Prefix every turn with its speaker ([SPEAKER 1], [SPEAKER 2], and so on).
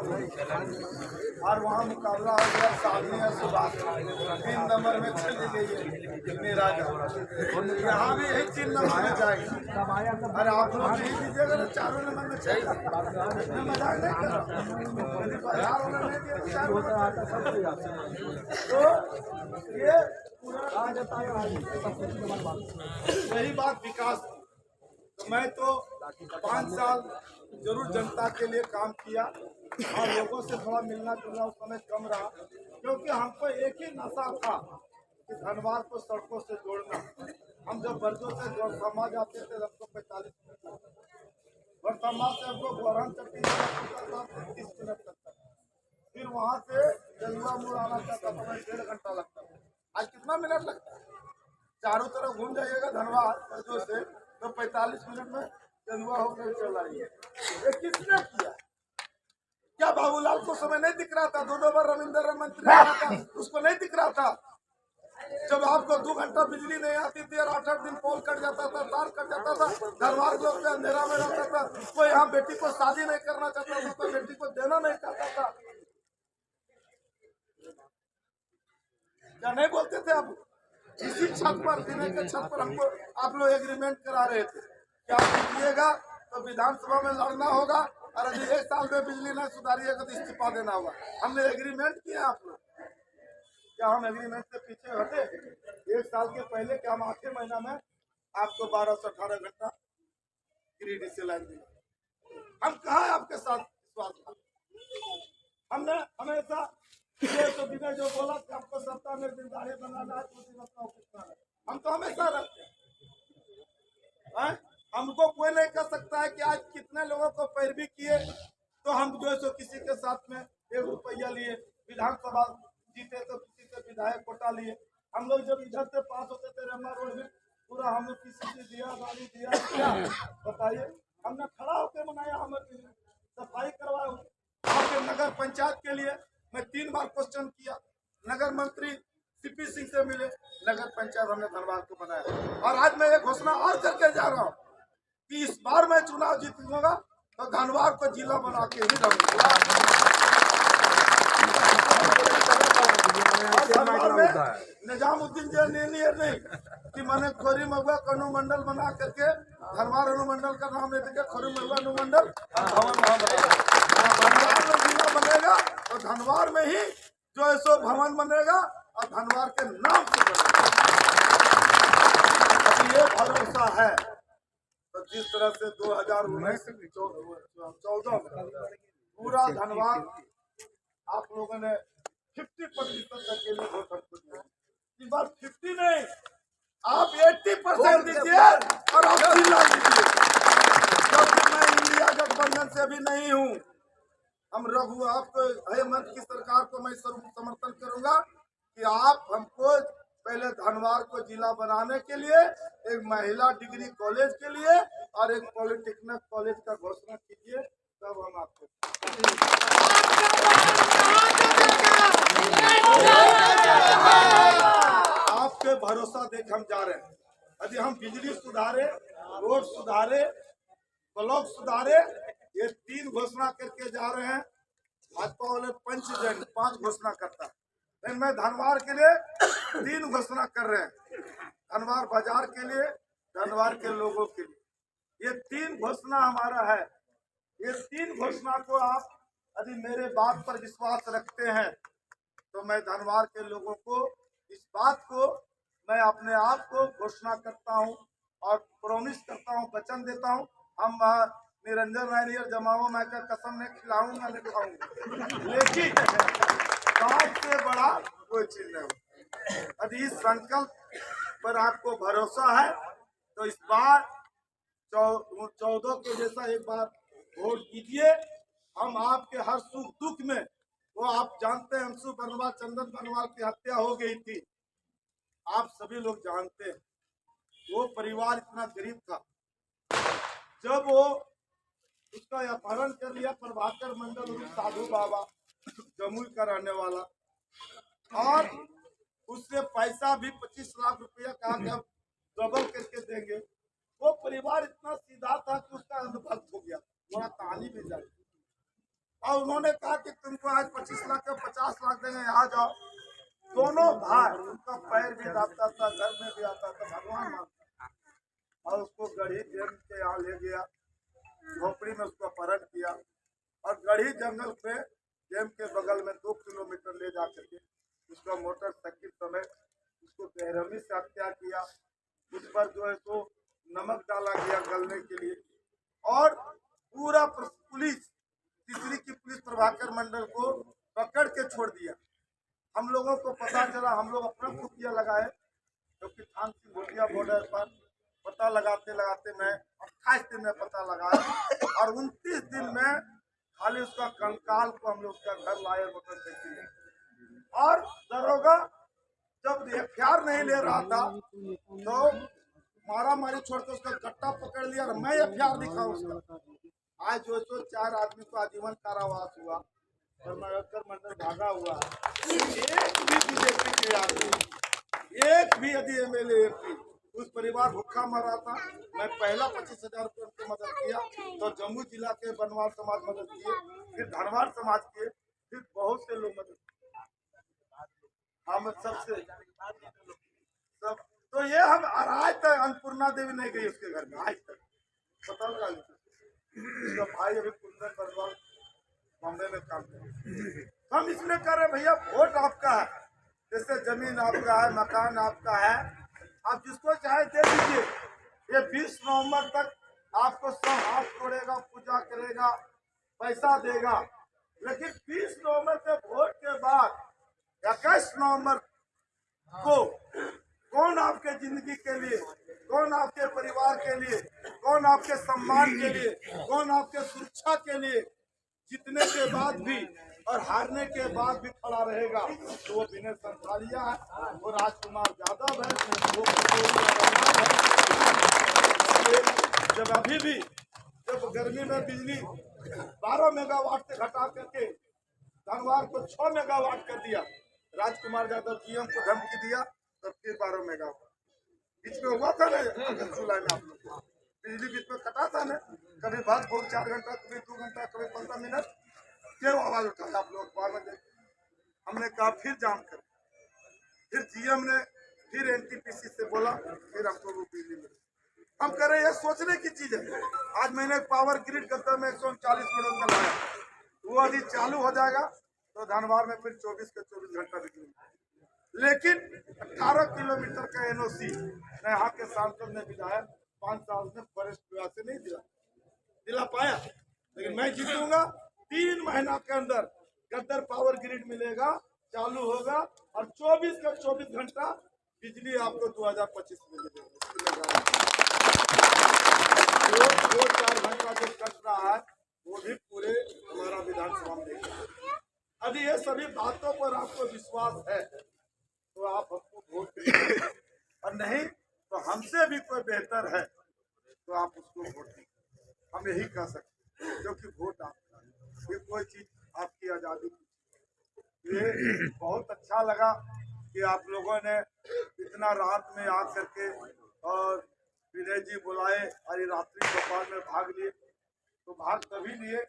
[SPEAKER 1] और वहाँ मुकाबला हो गया सालनी और सुभाष 3 नंबर में चली गई है मेरा। यहाँ भी यही 3 नंबर में जाएगी। अरे आप लोग नहीं दीजिएगा तो 4 नंबर में चाहिए। मजाक नहीं कर रहा, तो ये पूरा यही बात विकास। तो मैं तो 5 साल जरूर जनता के लिए काम किया और लोगों से थोड़ा मिलना जुलना उस समय कम रहा, क्योंकि हमको एक ही नशा था कि धनवार को सड़कों से जोड़ना। हम जब बरजों से जोड़समा जाते थे हमको 45 मिनट लगता, बरसमा से हमको गोरहन चट्टी 30 मिनट लगता, फिर वहाँ से जलुआ मोड़ आना चाहता था 1.5 घंटा लगता। आज कितना मिनट लगता है? चारों तरफ घूम जाइएगा धनवार बरजों से तो 45 मिनट में जलुआ होकर चल रही है। ये किसने किया? क्या बाबूलाल को समय नहीं दिख रहा था? 2 बार रविंद्र मंत्री रहा था, उसको नहीं दिख रहा था? जब आपको 2 घंटा बिजली नहीं आती थी और 8-8 दिन पोल कट जाता था, तार कट जाता था, धनवार लोग अंधेरा में रहता था, कोई यहाँ बेटी को शादी नहीं करना चाहता था, कोई बेटी को देना नहीं चाहता था। क्या नहीं बोलते थे आप? इसी छत पर, दिने के छत पर हमको आप लोग एग्रीमेंट करा रहे थे कि आप दीजिएगा तो विधानसभा में लड़ना होगा और यदि 1 साल में बिजली नहीं सुधारिएगा तो इस्तीफा देना होगा। हमने एग्रीमेंट किया आप लोग। क्या हम एग्रीमेंट से पीछे हटे? 1 साल के पहले क्या हम 8वें महीना में आपको 12 से 18 घंटा क्रेडिट लाइन दिया? हम कहाँ है आपके साथ विश्वास? हमने हमेशा तो बिना जो बोला कि आपको सत्ता में जिम्मेदारी बनाना है तो बताओ कितना है। हम तो हमेशा रखते हैं। हमको कोई नहीं कह सकता है कि आज कितने लोगों को पैरवी किए तो हम जो है सो किसी के साथ में 1 रुपया लिए, विधानसभा जीते तो किसी से विधायक कोटा लिए। हम लोग जब इधर से पास होते थे रेमा रोड में पूरा हम लोग किसी से दिया गाड़ी दिया क्या बताइए? हमने खड़ा होकर मनाया, हमारे सफाई करवाया। नगर पंचायत के लिए मैं 3 बार क्वेश्चन किया, नगर मंत्री सीपी सिंह से मिले, नगर पंचायत हमने धनवार को बनाया। और आज मैं एक घोषणा और करके जा रहा हूँ कि इस बार मैं चुनाव जीतूंगा तो धनवार को जिला बना के ही रहूंगा। निजामुद्दीन जो नहीं कि मैंने खोरी महुआ का अनुमंडल बना करके धनवार अनुमंडल का नाम लेते के खोरी महुआ अनुमंडल भवन वहाँ धनवार में जिला बनेगा तो धनवार में ही जो है सो भवन बनेगा और धनवार के नाम से बनेगा। अभी ये भरोसा है। तो जिस तरह से 2019-14 में पूरा धनवार आप लोगों ने 50% तक के लिए वोट हमको दिया। इस बार 50 नहीं, आप 80% दीजिए और आप जिला दीजिए। क्योंकि मैं इंडिया गठबंधन से भी नहीं हूँ। हम रघु आपको हेमंत की सरकार को मैं समर्थन करूंगा कि आप हमको पहले धनवार को जिला बनाने के लिए एक महिला डिग्री कॉलेज के लिए और एक पॉलिटेक्निक कॉलेज का घोषणा कीजिए, तब हम आपको आपके भरोसा देख हम जा रहे हैं। यदि हम बिजली सुधारे, रोड सुधारे, ब्लॉक सुधारे, ये 3 घोषणा करके जा रहे हैं। भाजपा वाले पंचजन 5 घोषणा करता है, लेकिन मैं धनवार के लिए 3 घोषणा कर रहे हैं। धनवार बाजार के लिए, धनवार के लोगों के लिए ये 3 घोषणा हमारा है। ये 3 घोषणा को आप यदि मेरे बात पर विश्वास रखते हैं तो मैं धनवार के लोगों को इस बात को मैं अपने आप को घोषणा करता हूं और प्रॉमिस करता हूं, वचन देता हूं। हम निरंजन राय और जमाओ मैं का कसम नहीं खिलाऊंगा नहीं खाऊंगा, लेकिन बात से बड़ा कोई चीज नहीं। यदि इस संकल्प पर आपको भरोसा है तो इस बार 14 के जैसा एक बार वोट कीजिए। हम आपके हर सुख दुख में, वो आप जानते हैं अंशु बर्नवाल, चंदन बर्नवाल की हत्या हो गई थी, आप सभी लोग जानते हैं। वो परिवार इतना गरीब था, जब वो उसका अपहरण कर लिया प्रभाकर मंडल साधु बाबा जमुई का रहने वाला, और उससे पैसा भी 25 लाख रुपया कहा कि अब डबल करके देंगे। वो परिवार इतना सीधा था कि उसका अंधभक्त हो गया। थोड़ा कहानी भी जाए, और उन्होंने कहा कि तुमको आज 25 लाख का 50 लाख देंगे, यहाँ जाओ। दोनों भाई, उनका पैर भी दाबता था, घर में भी आता था, भगवान मानता, और उसको गढ़ी जेल के यहाँ ले गया, झोपड़ी में उसको अपहरण किया और गढ़ी जंगल पे डैम के बगल में 2 किलोमीटर ले जा करके उसका मोटरसाइकिल समेत उसको बेरहमी से हत्या किया। उस पर जो है सो नमक डाला गया गलने के लिए, और पूरा पुलिस, तीसरी की पुलिस प्रभाकर मंडल को पकड़ के छोड़ दिया। हम लोगों को पता चला, हम लोग अपना खुफिया लगाए, क्योंकि थान सिंह भोटिया बॉर्डर पर पता लगाते लगाते मैं 28 दिन में पता लगाया, और 29 दिन में खाली उसका कंकाल को हम लोग उसका घर लाए मोटरसाइकिल में। और दरोगा जब एफआईआर नहीं ले रहा था तो मारा मारी छोड़ के उसका गट्टा पकड़ लिया और मैं एफआईआर दिखाऊं उसका। आज जो 4 आदमी को आजीवन कारावास हुआ और मरकर मंडल भागा हुआ। एक भी बीजेपी के आदमी, एक भी यदि एमएलए एमपी, उस परिवार भूखा मरा था, मैं पहला 25,000 रुपये उनको मदद किया, तो जम्मू जिला के बनवाल समाज मदद किए, फिर धनवार समाज किए, फिर बहुत से लोग मदद किए, हम सबसे सब। तो ये हम आज तक अन्नपूर्णा देवी नहीं गई उसके घर में, आज तक पता लगा। उसका भाई अभी कुंदन बनवाल बॉम्बे में काम कर, हम इसलिए कर रहे भैया, वोट आपका है, जैसे जमीन आपका है, मकान आपका है, आप जिसको चाहे दे दीजिए। ये 20 नवंबर तक आपको सब हाथ छोड़ेगा, पूजा करेगा, पैसा देगा, लेकिन 20 नवंबर के वोट के बाद 21 नवंबर को कौन आपके जिंदगी के लिए, कौन आपके परिवार के लिए, कौन आपके सम्मान के लिए, कौन आपके सुरक्षा के लिए जीतने के बाद भी और हारने के बाद भी खड़ा रहेगा, तो वो विनय संथालिया है, वो राजकुमार यादव है, वो जब अभी भी जब गर्मी में बिजली 12 मेगावाट से घटा करके धनवार को 6 मेगावाट कर दिया, राजकुमार यादव जीएम को धमकी दिया, तो फिर 12 मेगावाट बीच में हुआ था ना जुलाई में, आप लोग बिजली बीच में कटा था ना, कभी बाद 4 घंटा, कभी 2 घंटा, कभी 15 मिनट, क्यों आवाज उठाया आप लोग अखबार में देख। हमने कहा फिर जाम कर, फिर जीएम ने फिर एनटीपीसी से बोला, फिर हमको वो बिजली मिली। हम कह रहे ये सोचने की चीज है। आज मैंने पावर ग्रिड गद्दा में 139 करोड़ का लाया, वो यदि चालू हो जाएगा तो धनवार में फिर 24 के 24 घंटा बिजली, लेकिन 18 किलोमीटर का एनओसी यहाँ के सांसद ने विधायक 5 साल में फॉरेस्ट विभाग से नहीं दिला पाया, लेकिन मैं जीतूंगा। 3 महीना के अंदर गद्दर पावर ग्रिड मिलेगा, चालू होगा, और 24 का 24 घंटा बिजली आपको 2025 में मिलेगा। जो 4 घंटा जो कट रहा है वो भी पूरे हमारा विधानसभा में देखेगा। यदि ये सभी बातों पर आपको विश्वास है तो आप हमको वोट दीजिए, और नहीं तो हमसे भी कोई बेहतर है तो आप उसको वोट दीजिए। हम यही कह सकते हैं, क्योंकि वोट आपका है, ये कोई चीज आपकी आजादी की। ये बहुत अच्छा लगा कि आप लोगों ने इतना रात में आ करके और विनय जी बुलाए और रात्रि गोपाल में भाग लिए, तो भाग तभी लिए